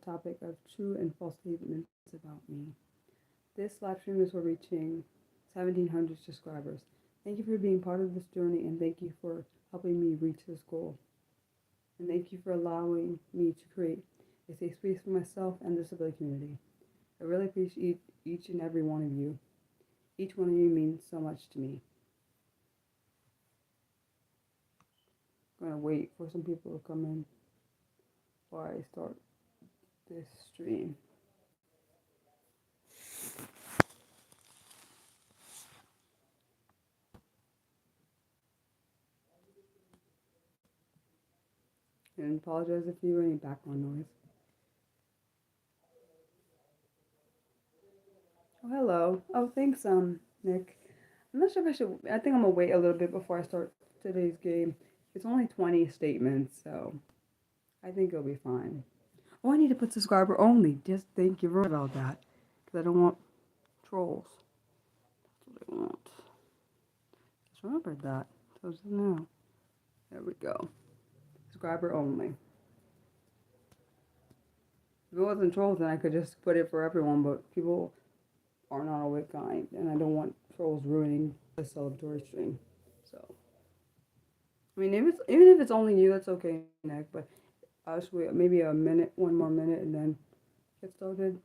topic of true and false statements about me. This live stream is for reaching 1,700 subscribers. Thank you for being part of this journey, and thank you for helping me reach this goal. And thank you for allowing me to create a safe space for myself and the disability community. I really appreciate each and every one of you. Each one of you means so much to me. I'm going to wait for some people to come in before I start this stream. And apologize if you hear any background noise. Oh, hello. Oh, thanks, Nick. I'm not sure if I should. I think I'm gonna wait a little bit before I start today's game. It's only 20 statements, so I think it'll be fine. Oh, I need to put subscriber only. Just thank you about that, because I don't want trolls. That's what I want. Just remembered that. So just now. There we go. Subscriber only. If it wasn't trolls, then I could just put it for everyone, but people are not always kind, and I don't want trolls ruining the celebratory stream. So, I mean, even if it's only you, that's okay, Nick. But I'll just wait maybe a minute, one more minute, and then get started.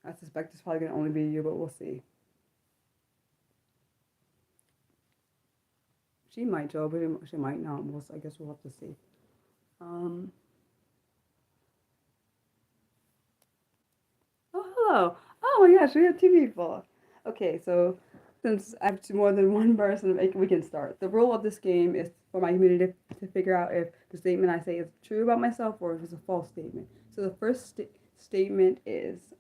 I suspect it's probably gonna only be you, but we'll see. She might show, but she might not. I guess we'll have to see. Oh, hello. Oh my gosh, we have two people. Okay, so since I have more than one person, we can start. The rule of this game is for my community to figure out if the statement I say is true about myself or if it's a false statement. So the first statement is,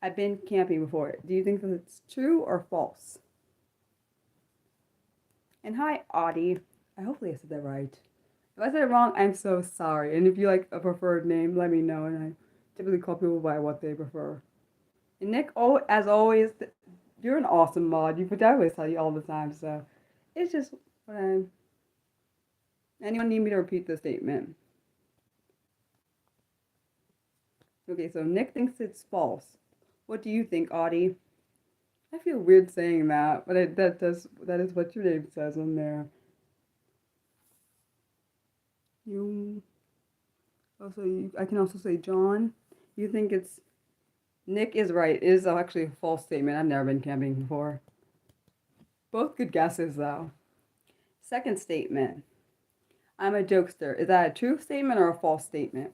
I've been camping before. Do you think that it's true or false? And hi, Audie. Hopefully I said that right. If I said it wrong, I'm so sorry. And if you like a preferred name, let me know. And I typically call people by what they prefer. And Nick, as always, you're an awesome mod. I always tell you all the time. So it's just what I'm. Anyone need me to repeat the statement? Okay, so Nick thinks it's false. What do you think, Audie? I feel weird saying that, but that is what your name says on there. I can also say John. You think it's Nick is right. It is actually a false statement. I've never been camping before. Both good guesses though. Second statement. I'm a jokester. Is that a true statement or a false statement?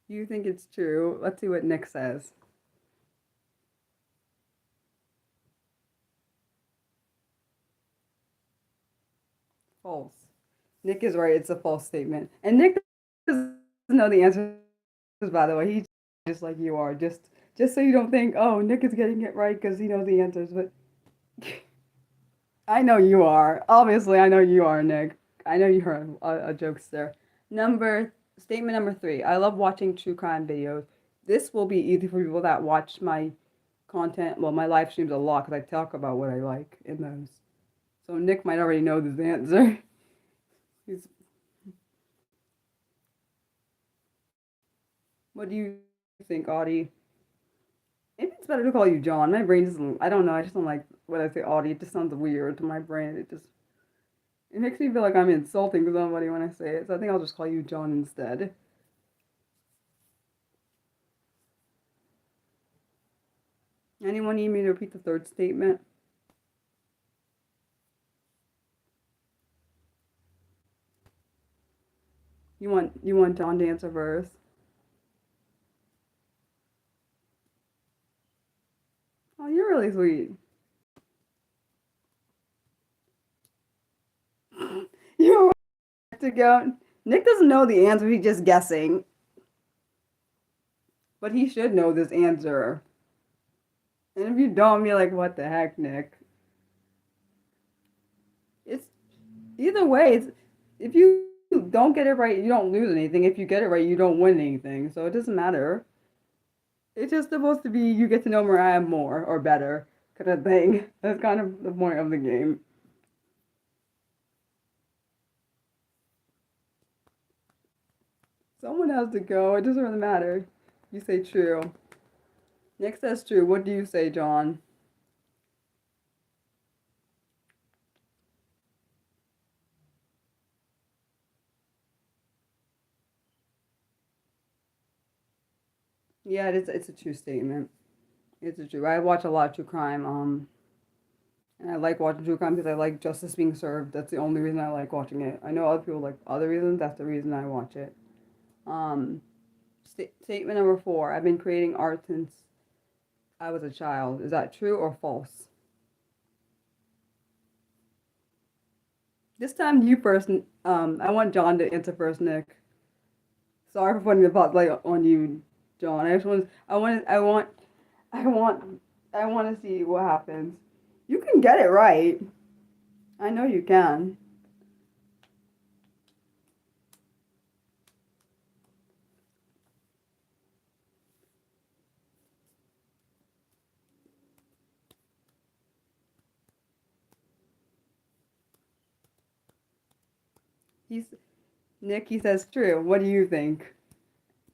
You think it's true? Let's see what Nick says. False. Nick is right. It's a false statement. And Nick doesn't know the answers, by the way. He's just like you are. Just so you don't think, oh, Nick is getting it right because he knows the answers. But I know you are. Obviously, I know you are, Nick. I know you're a jokester. Statement number 3. I love watching true crime videos. This will be easy for people that watch my content, well, my live streams a lot because I talk about what I like in those. So Nick might already know this answer. What do you think, Audie? Maybe it's better to call you John. My brain doesn't, I don't know, I just don't like when I say Audie. It just sounds weird to my brain. It makes me feel like I'm insulting somebody when I say it. So I think I'll just call you John instead. Anyone need me to repeat the third statement? You want John to answer first? Oh, you're really sweet. You're to go. Nick doesn't know the answer. He's just guessing. But he should know this answer. And if you don't, be like, what the heck, Nick? It's either way. If you don't get it right, you don't lose anything. If you get it right, you don't win anything. So it doesn't matter. It's just supposed to be you get to know Mariah more or better kind of thing. That's kind of the point of the game. Someone has to go. It doesn't really matter. You say true. Nick says true. What do you say, John? Yeah, it's a true statement. It's a true. I watch a lot of true crime. And I like watching true crime because I like justice being served. That's the only reason I like watching it. I know other people like other reasons. That's the reason I watch it. Um, Statement number four. I've been creating art since I was a child. Is that true or false? This time you first. I want John to answer first, Nick. Sorry for putting the spotlight on you, John. I just want. I want. I want. I want. I want to see what happens. You can get it right. I know you can. He's Nick. He says true. What do you think?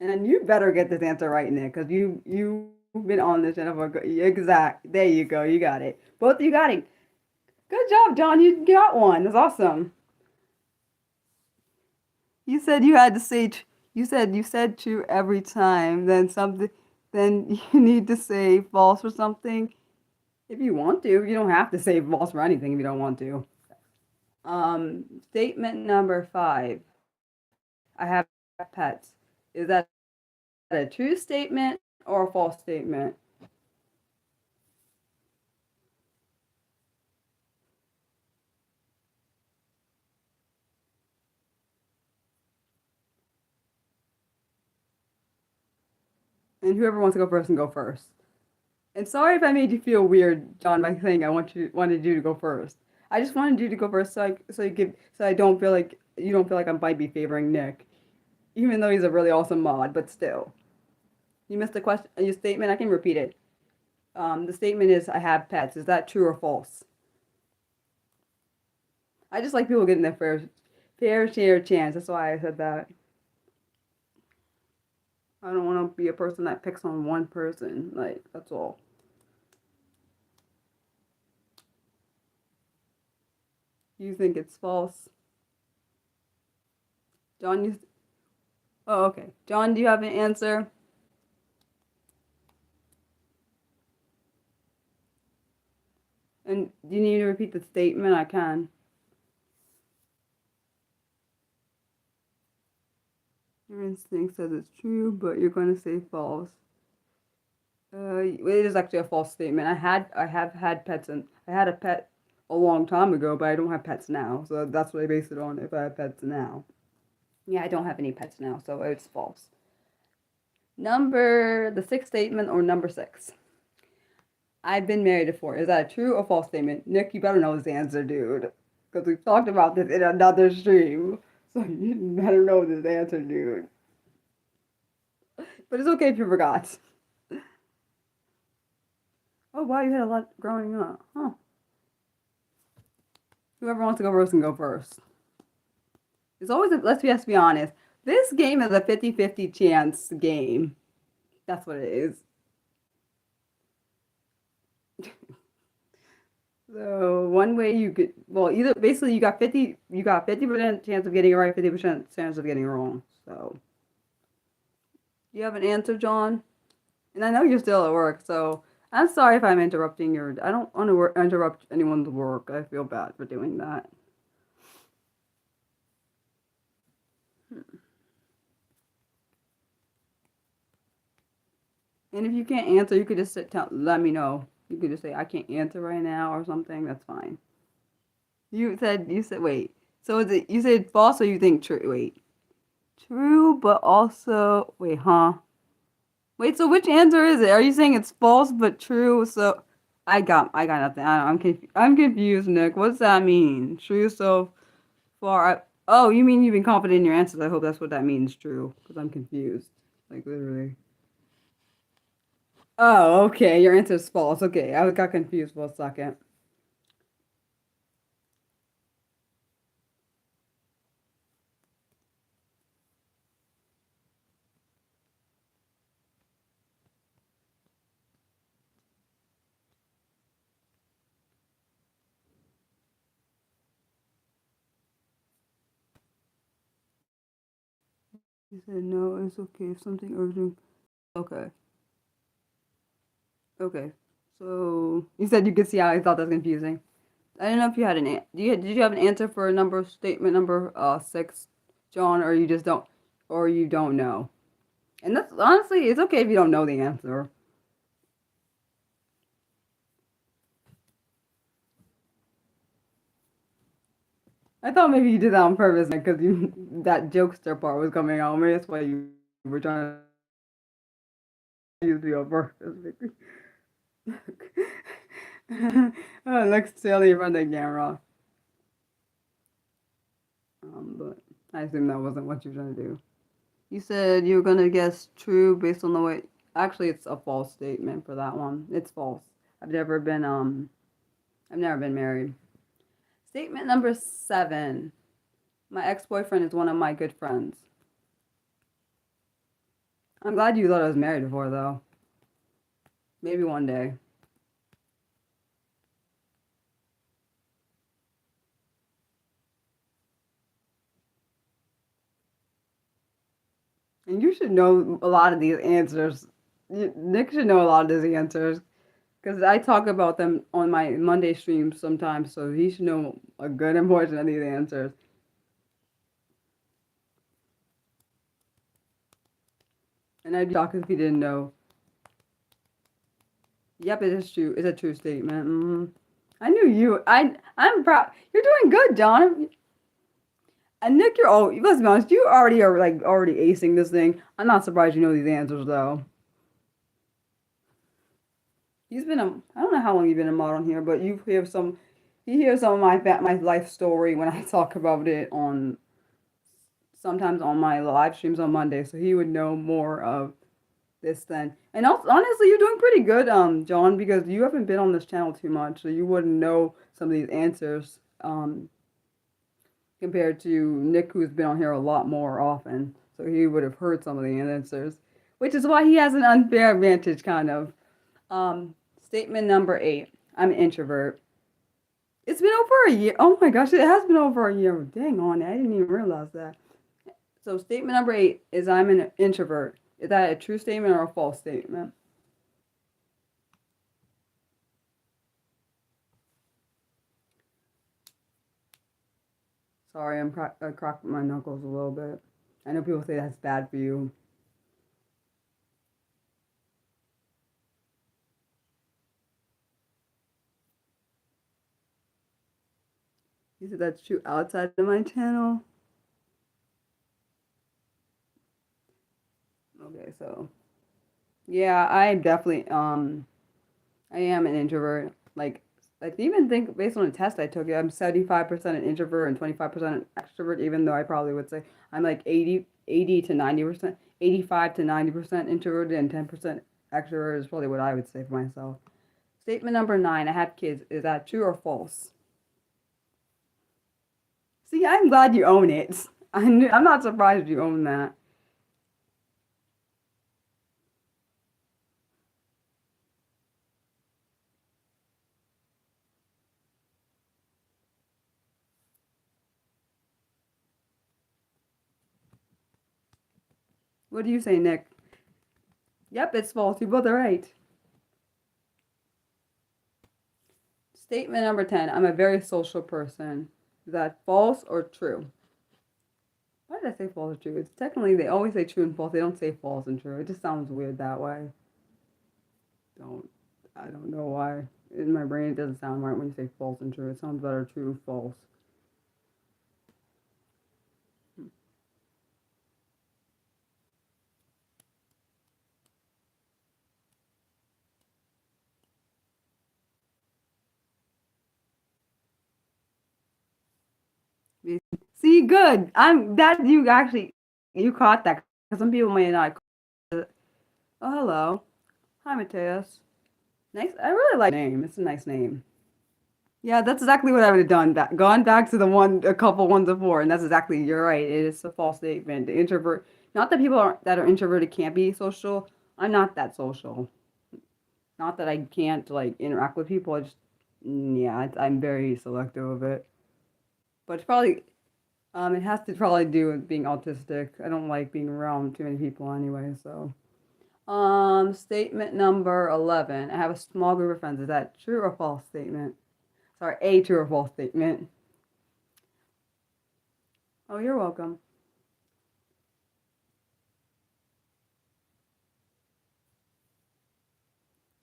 And you better get this answer right, Nick, because you've been on this channel for exact. There you go. You got it. Both of you got it. Good job, John. You got one. That's awesome. You said you had to say. You said true every time. Then something. Then you need to say false for something if you want to. You don't have to say false for anything if you don't want to. Statement number five. I have pets. Is that a true statement or a false statement? And whoever wants to go first can go first. And sorry if I made you feel weird, John, by saying I wanted you to go first. I just wanted you to go first so I don't feel like you don't feel like I might be favoring Nick, even though he's a really awesome mod. But still, you missed the question. Your statement. I can repeat it. The statement is I have pets. Is that true or false? I just like people getting their fair share chance. That's why I said that. I don't want to be a person that picks on one person. Like that's all. You think it's false, John? You. Oh, okay. John, do you have an answer? And do you need to repeat the statement? I can. Your instinct says it's true, but you're going to say false. It is actually a false statement. I have had pets, and I had a pet a long time ago, but I don't have pets now. So that's what I base it on. If I have pets now, yeah, I don't have any pets now, so it's false. The sixth statement or number six. I've been married before. Is that a true or false statement? Nick, you better know this answer, dude, because we've talked about this in another stream. So you better know this answer, dude. But it's okay if you forgot. Oh wow, you had a lot growing up, huh? Whoever wants to go first can go first. It's always let's be honest. This game is a 50-50 chance game. That's what it is. So one way you could either basically you got 50% chance of getting it right, 50% chance of getting it wrong. So you have an answer, John? And I know you're still at work, so I'm sorry if I'm interrupting your. I don't want to interrupt anyone's work. I feel bad for doing that. And if you can't answer, you could just let me know. You could just say I can't answer right now or something. That's fine. You said wait. So is it you said false or you think true? Wait, true, but also wait, huh? Wait, so which answer is it? Are you saying it's false but true? So I got nothing. I'm confused, Nick. What's that mean? True so far. Oh, you mean you've been confident in your answers? I hope that's what that means. True, because I'm confused. Like literally. Oh, okay. Your answer is false. Okay, I got confused for a second. You said no. It's okay if something urgent. Okay. Okay. So you said you could see how I thought that was confusing. I don't know if you had did you have an answer for number statement number 6, John, or you just don't, or you don't know? And that's honestly, it's okay if you don't know the answer. I thought maybe you did that on purpose because you that jokester part was coming out. Maybe that's why you were trying to use me on purpose. Oh, it looks silly in front of the camera. But I assume that wasn't what you were trying to do. You said you were gonna guess true based on the way. Actually, it's a false statement for that one. It's false. I've never been I've never been married. Statement number 7. My ex-boyfriend is one of my good friends. I'm glad you thought I was married before though. Maybe one day. And you should know a lot of these answers. Nick should know a lot of these answers because I talk about them on my Monday streams sometimes, so he should know a good portion of these answers. And I'd be shocked if he didn't know. Yep, it is true. It's a true statement. I knew you. I'm proud. You're doing good, John. And Nick, let's be honest. You already are like already acing this thing. I'm not surprised you know these answers though. He's been I don't know how long you've been a mod on here, but you hear some of my life story when I talk about it on sometimes on my live streams on Monday, so he would know more of this then. And also, honestly, you're doing pretty good, John, because you haven't been on this channel too much, so you wouldn't know some of these answers, compared to Nick, who's been on here a lot more often. So he would have heard some of the answers, which is why he has an unfair advantage, kind of. Statement number 8. I'm an introvert. It's been over a year. Oh my gosh, it has been over a year. Dang on, I didn't even realize that. So statement number 8 is I'm an introvert. Is that a true statement or a false statement? Sorry, I cracked my knuckles a little bit. I know people say that's bad for you. You said that's true outside of my channel? Okay, so yeah, I definitely I am an introvert. Like even think based on a test I took, I'm 75% an introvert and 25% an extrovert, even though I probably would say I'm like 80 to 90%, 85 to 90% introverted and 10% extrovert is probably what I would say for myself. Statement number 9, I have kids. Is that true or false? See, I'm glad you own it. I'm not surprised you own that. What do you say, Nick? Yep, it's false. You both are right. Statement number 10, I'm a very social person. Is that false or true? Why did I say false or true? It's technically, they always say true and false. They don't say false and true. It just sounds weird that way. Don't, I don't know why. In my brain, it doesn't sound right when you say false and true. It sounds better true, false. See, good. I'm that you actually you caught that because some people may not. Oh, hello. Hi, Mateus. Nice. I really like your name. It's a nice name. Yeah, that's exactly what I would have done. Gone back to the one, a couple ones before, and that's exactly. You're right. It is a false statement. The introvert. Not that that are introverted can't be social. I'm not that social. Not that I can't like interact with people. I just, yeah, I'm very selective of it. But it's probably, it has to probably do with being autistic. I don't like being around too many people anyway. So, statement number 11. I have a small group of friends. Is that true or false statement? Sorry, a true or false statement. Oh, you're welcome.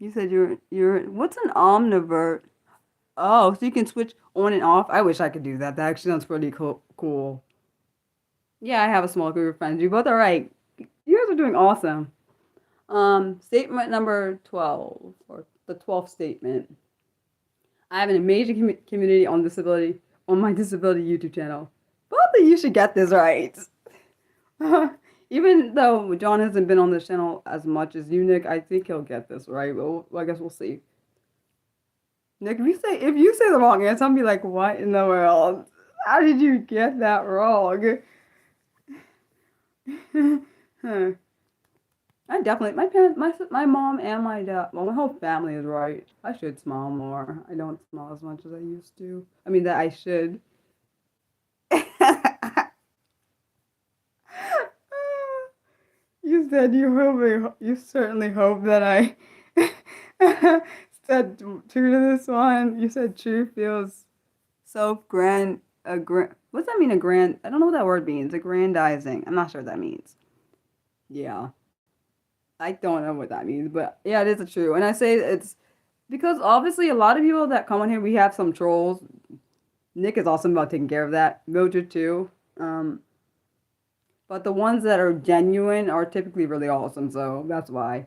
You said you're what's an omnivert? Oh, so you can switch on and off. I wish I could do that. That actually sounds pretty cool. Yeah, I have a small group of friends. You both are right. You guys are doing awesome. Statement number 12, or the 12th statement. I have an amazing community on disability on my disability YouTube channel. Both of you should get this right. Even though John hasn't been on this channel as much as you, Nick, I think he'll get this right. Well, I guess we'll see. Nick, if you say the wrong answer, I'll be like, what in the world? How did you get that wrong? Huh. I definitely my parents, my mom and my dad, well, my whole family is right. I should smile more. I don't smile as much as I used to. I mean that I should. You said you certainly hope that I said true to this one. You said true feels so grand. What's that mean? A grand? I don't know what that word means. Aggrandizing. I'm not sure what that means. Yeah, I don't know what that means, but yeah, it is a true. And I say it's because obviously a lot of people that come on here, we have some trolls. Nick is awesome about taking care of that. Mildred too. Um, but the ones that are genuine are typically really awesome, so that's why.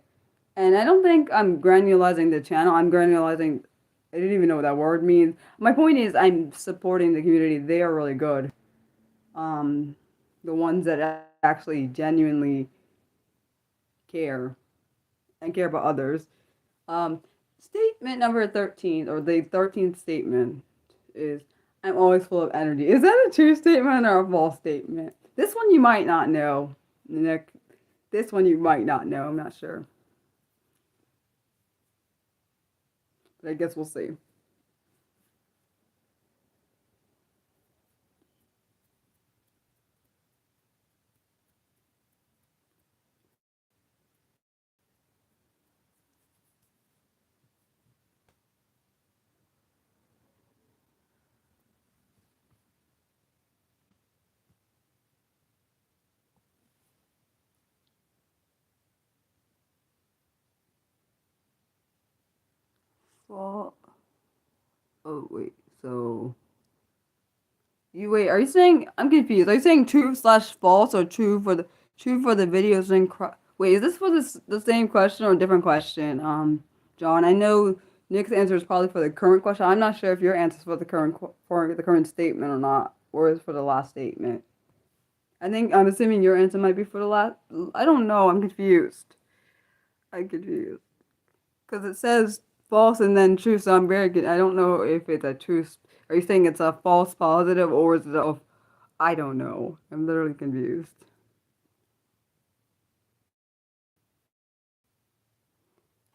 And I don't think I'm granularizing the channel. I'm granularizing. I didn't even know what that word means. My point is, I'm supporting the community. They are really good. Um, the ones that actually genuinely care and care about others. Um, statement number 13, or the 13th statement is, I'm always full of energy. Is that a true statement or a false statement? This one you might not know, Nick. This one you might not know. I'm not sure. But I guess we'll see. Well, oh wait. So you wait. Are you saying? I'm confused. Are you saying true slash false or true for the videos and wait? Is this for the same question or a different question? John, I know Nick's answer is probably for the current question. I'm not sure if your answer is for the for the current statement or not, or is for the last statement. I'm assuming your answer might be for the last. I don't know. I'm confused. I'm confused because it says false and then true. So I'm very good. I don't know if it's a true. Are you saying it's a false positive or is it a? I don't know. I'm literally confused.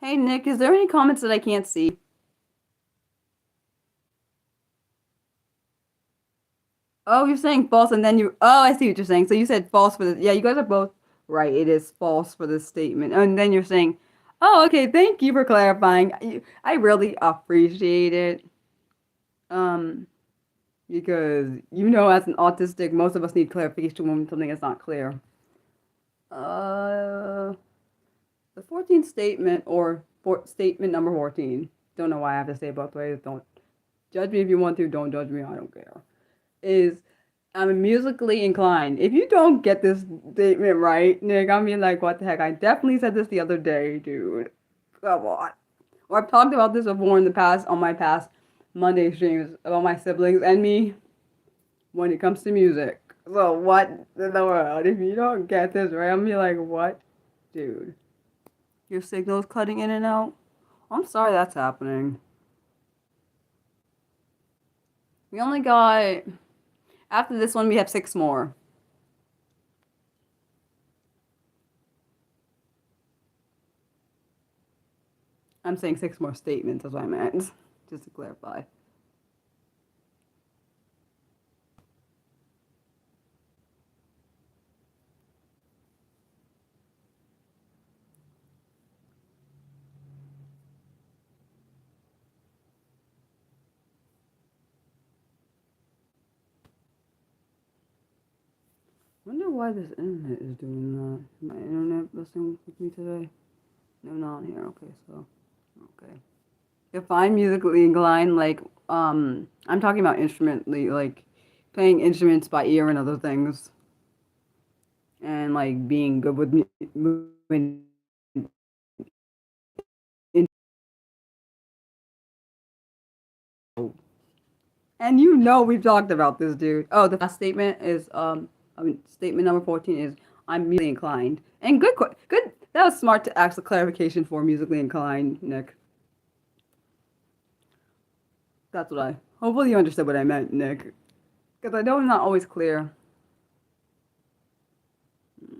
Hey Nick, is there any comments that I can't see? Oh, you're saying false and then you. Oh, I see what you're saying. So you said false for the. Yeah, you guys are both right. It is false for this statement. And then you're saying, oh, okay, thank you for clarifying. I really appreciate it. Um, because as an autistic, most of us need clarification when something is not clear. Uh, the 14th statement or statement number 14. Don't know why I have to say it both ways. Don't judge me if you want to. Don't judge me. I don't care. Is I'm musically inclined. If you don't get this statement right, Nick, I mean, like, what the heck? I definitely said this the other day, dude. Come on. Or I've talked about this before in the past on my past Monday streams about my siblings and me. when it comes to music. So what in the world? If you don't get this right, I'm gonna be like, what? Dude. Your signal's cutting in and out? I'm sorry that's happening. We only got, after this one, we have 6 more. I'm saying 6 more statements, that's what I meant. Just to clarify. Wonder why this internet is doing that. My internet listening with me today? No, not here. Okay, so, okay. If I'm musically inclined, like, I'm talking about instrumentally, like, playing instruments by ear and other things. And, like, being good with moving. And you know we've talked about this, dude. Oh, the last statement is, statement number 14 is, I'm musically inclined. And good, that was smart to ask the clarification for musically inclined, Nick. That's what hopefully you understood what I meant, Nick. Because I know I'm not always clear. Let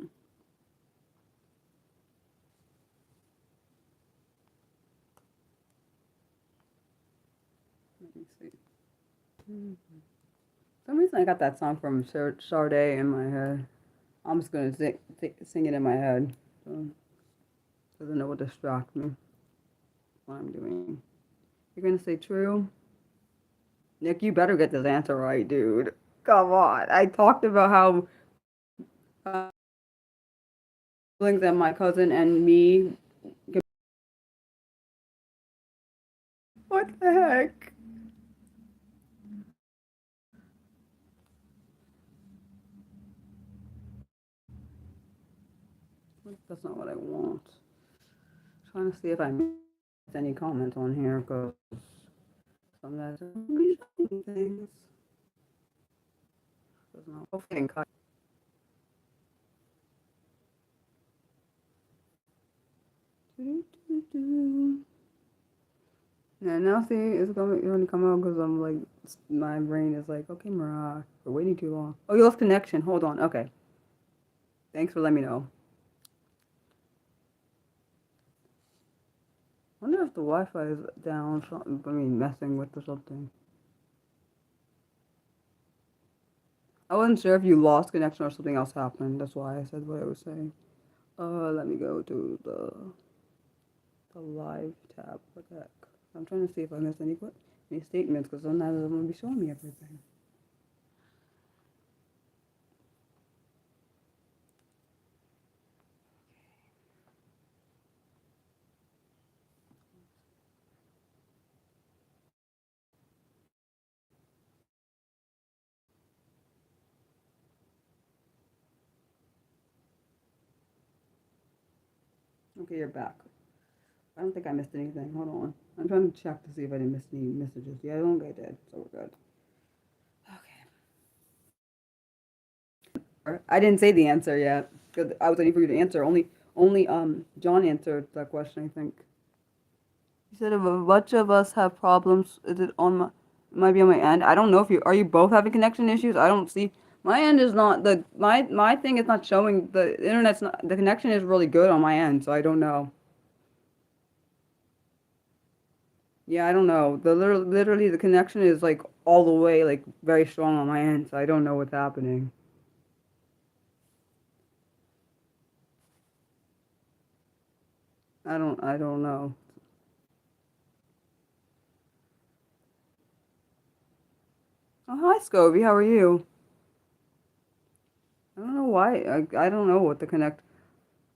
me see. For some reason I got that song from Sade in my head. I'm just gonna sing it in my head. So doesn't know what distract me. What I'm doing. You're gonna say true? Nick, you better get this answer right, dude. Come on. I talked about how siblings and my cousin and me. What the heck? That's not what I want. Trying to see if I missed any comments on here because some of that things. Hopefully, cut. Yeah, now see, it's going to come out because I'm like, my brain is like, okay, Mariah, we're waiting too long. Oh, you lost connection. Hold on. Okay. Thanks for letting me know. I wonder if the Wi-Fi is down. I mean, messing with or something. I wasn't sure if you lost connection or something else happened. That's why I said what I was saying. Let me go to the live tab. What the heck? I'm trying to see if I missed any statements because sometimes I'm going to be showing me everything. Okay, you're back. I don't think I missed anything. Hold on. I'm trying to check to see if I didn't miss any messages. Yeah, I don't think I did, so we're good. Okay. I didn't say the answer yet because I was waiting for you to answer. Only John answered that question, I think. He said if a bunch of us have problems, is it on my it might be on my end. I don't know if you both having connection issues? I don't see my end is not my thing is not showing the internet's not the connection is really good on my end, so I don't know. Yeah, I don't know. Literally the connection is like all the way like very strong on my end, so I don't know what's happening. I don't know. Oh, hi Scobie, how are you? I don't know why. I don't know what the connect.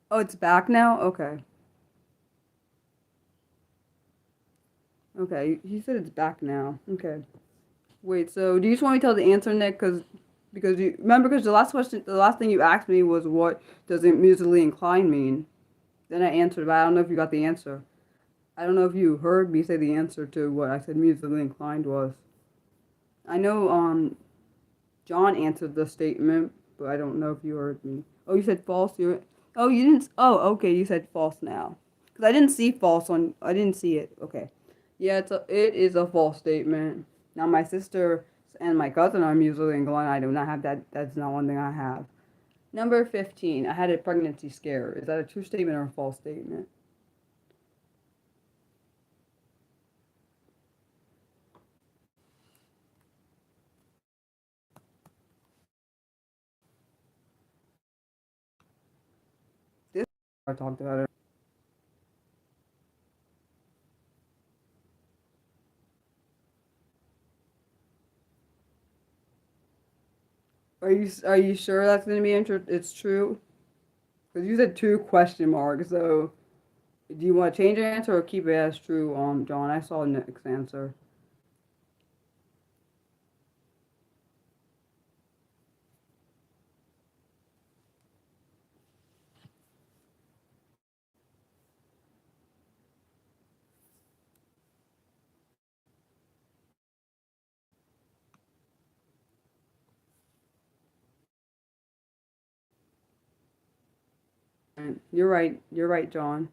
Oh, it's back now? Okay. Okay. He said it's back now. Okay. Wait, so do you just want me to tell the answer, Nick? Because you remember because the last thing you asked me was what does it musically inclined mean? Then I answered, but I don't know if you got the answer. I don't know if you heard me say the answer to what I said musically inclined was. I know John answered the statement, but I don't know if you heard me. Oh, you said false. Oh, you didn't. Oh, okay. You said false now. Because I didn't see false on. I didn't see it. Okay. Yeah, it is a false statement. Now my sister and my cousin are multilingual, and I do not have that. That's not one thing I have. Number 15. I had a pregnancy scare. Is that a true statement or a false statement? This I talked about it. Are you sure that's gonna be it's true? Because you said two question marks. So do you want to change your answer or keep it as true? John, I saw Nick's answer. You're right. You're right, John.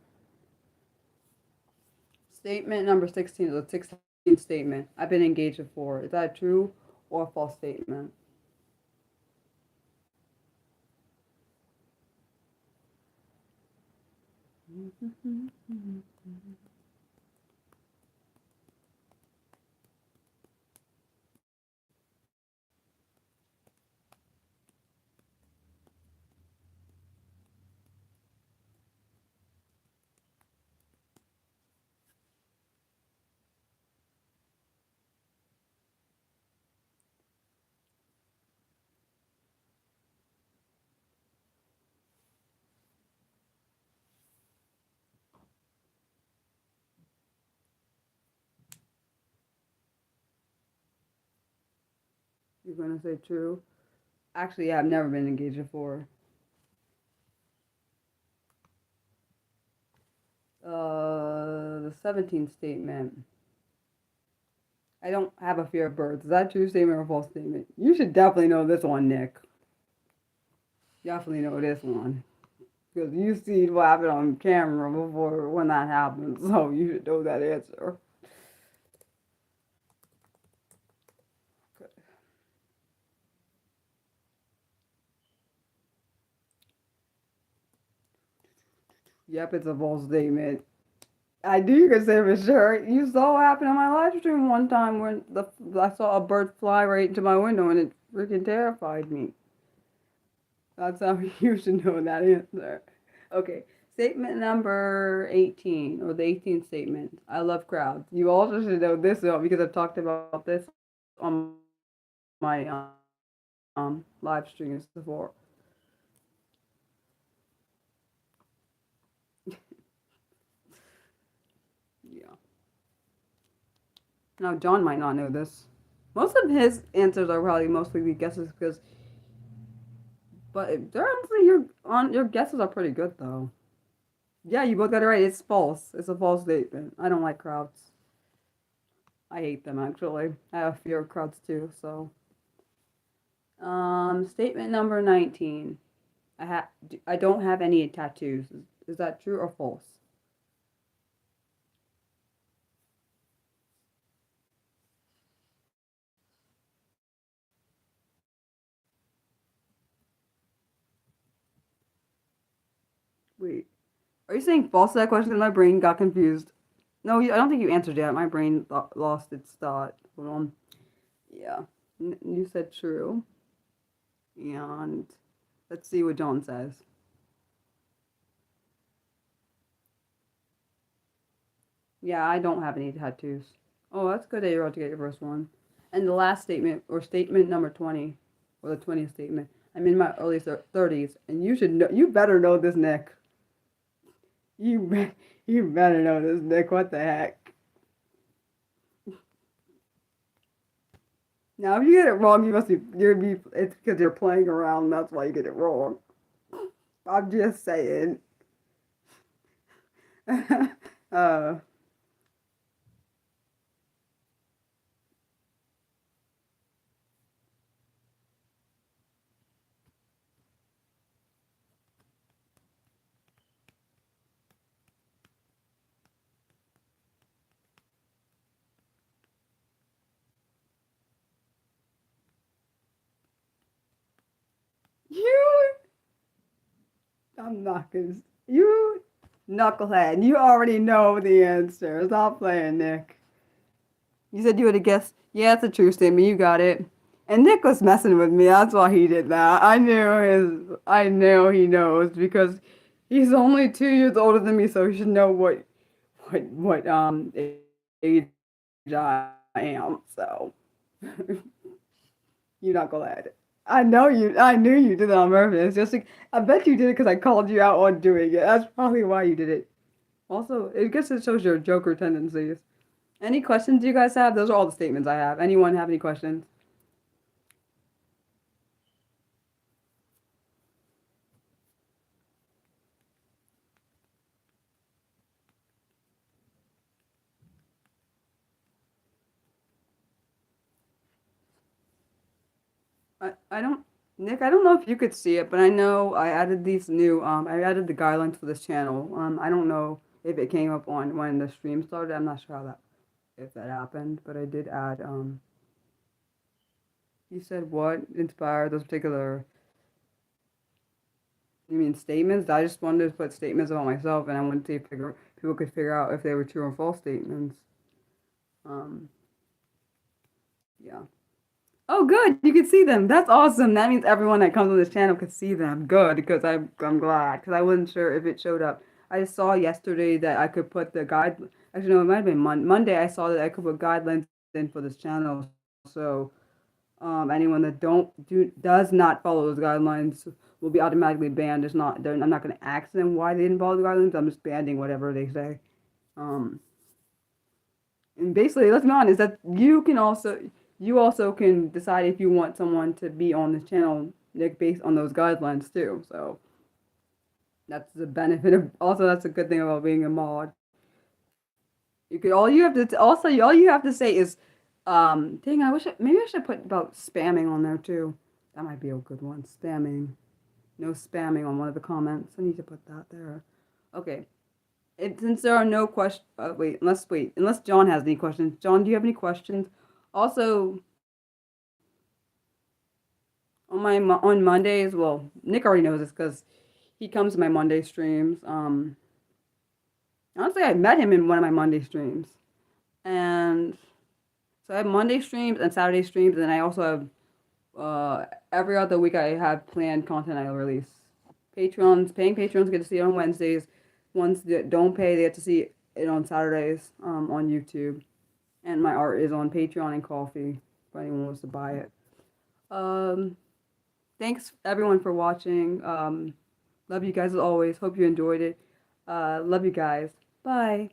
Statement number 16 is a 16 statement. I've been engaged before. Is that a true or a false statement? You're gonna say true? Actually, yeah, I've never been engaged before. The 17th statement. I don't have a fear of birds. Is that a true statement or a false statement? You should definitely know this one, Nick. Definitely know this one. Because you see what happened on camera before when that happens, so you should know that answer. Yep, it's a false statement. I do consider for sure. You saw what happened on my live stream one time when I saw a bird fly right into my window and it freaking terrified me. That's how you should know that answer. Okay, statement number 18, or the 18th statement. I love crowds. You also should know this though, because I've talked about this on my live streams before. Yeah. Now John might not know this. Most of his answers are probably mostly guesses because, but they're honestly your guesses are pretty good though. Yeah, you both got it right. It's false. It's a false statement. I don't like crowds. I hate them actually. I have fear of crowds too. So, statement number 19. I don't have any tattoos. Is that true or false? Wait, are you saying false to that question? My brain got confused. No, I don't think you answered yet. My brain lost its thought. Hold on. Yeah, you said true. And let's see what John says. Yeah, I don't have any tattoos. Oh, that's good that you're about to get your first one. And the last statement, or statement number 20, or the 20th statement. I'm in my early 30s, and you should know. You better know this, Nick. You better know this, Nick. What the heck? Now, if you get it wrong, it's because you're playing around. That's why you get it wrong. I'm just saying. uh, I'm not gonna. You knucklehead. You already know the answer. Stop playing, Nick. You said you would have guessed. Yeah, it's a true statement. You got it. And Nick was messing with me. That's why he did that. I knew his. I know he knows because he's only 2 years older than me, so he should know what age I am. So you knucklehead. I know you. I knew you did it on purpose. Just like, I bet you did it because I called you out on doing it. That's probably why you did it. Also, I guess it shows your Joker tendencies. Any questions you guys have? Those are all the statements I have. Anyone have any questions? I don't, Nick, I don't know if you could see it, but I know I added these new, I added the guidelines for this channel. I don't know if it came up on when the stream started. I'm not sure how that, if that happened, but I did add, you said what inspired those particular, you mean statements? I just wanted to put statements about myself and I wanted to see if people could figure out if they were true or false statements. Um, yeah. Oh, good. You can see them. That's awesome. That means everyone that comes on this channel could see them. Good, because I'm glad because I wasn't sure if it showed up. I saw yesterday that I could put the guide. Actually, no, it might have been Monday. I saw that I could put guidelines in for this channel. So, anyone that does not follow those guidelines will be automatically banned. It's not. I'm not going to ask them why they didn't follow the guidelines. I'm just banning whatever they say. Um, and basically, let's be honest, that you also can decide if you want someone to be on this channel like based on those guidelines too. So that's the benefit of also that's a good thing about being a mod. You could all you have to also all you have to say is dang, maybe I should put about spamming on there too. That might be a good one. Spamming. No spamming on one of the comments. I need to put that there. Okay. Since there are no questions, unless John has any questions. John, do you have any questions? Also, on Mondays, well, Nick already knows this because he comes to my Monday streams. Honestly, I met him in one of my Monday streams, and so I have Monday streams and Saturday streams, and I also have every other week I have planned content I'll release. Paying patrons get to see it on Wednesdays. Ones that don't pay, they get to see it on Saturdays on YouTube. And my art is on Patreon and Coffee if anyone wants to buy it. Um, Thanks everyone for watching. Love you guys as always. Hope you enjoyed it. Love you guys. Bye.